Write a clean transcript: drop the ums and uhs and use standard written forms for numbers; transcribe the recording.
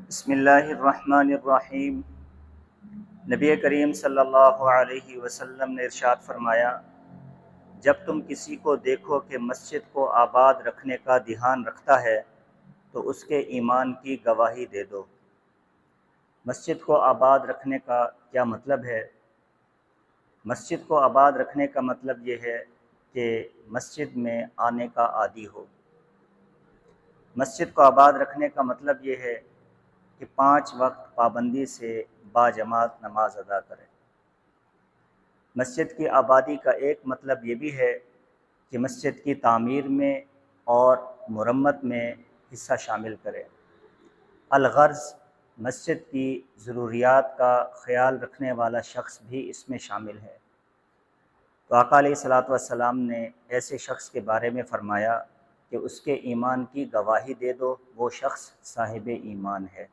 بسم اللہ الرحمن الرحیم۔ نبی کریم صلی اللہ علیہ وسلم نے ارشاد فرمایا، جب تم کسی کو دیکھو کہ مسجد کو آباد رکھنے کا دھیان رکھتا ہے تو اس کے ایمان کی گواہی دے دو۔ مسجد کو آباد رکھنے کا کیا مطلب ہے؟ مسجد کو آباد رکھنے کا مطلب یہ ہے کہ مسجد میں آنے کا عادی ہو۔ مسجد کو آباد رکھنے کا مطلب یہ ہے کہ 5 وقت پابندی سے باجماعت نماز ادا کرے۔ مسجد کی آبادی کا ایک مطلب یہ بھی ہے کہ مسجد کی تعمیر میں اور مرمت میں حصہ شامل کرے۔ الغرض مسجد کی ضروریات کا خیال رکھنے والا شخص بھی اس میں شامل ہے۔ تو آقا علیہ الصلاۃ والسلام نے ایسے شخص کے بارے میں فرمایا کہ اس کے ایمان کی گواہی دے دو، وہ شخص صاحب ایمان ہے۔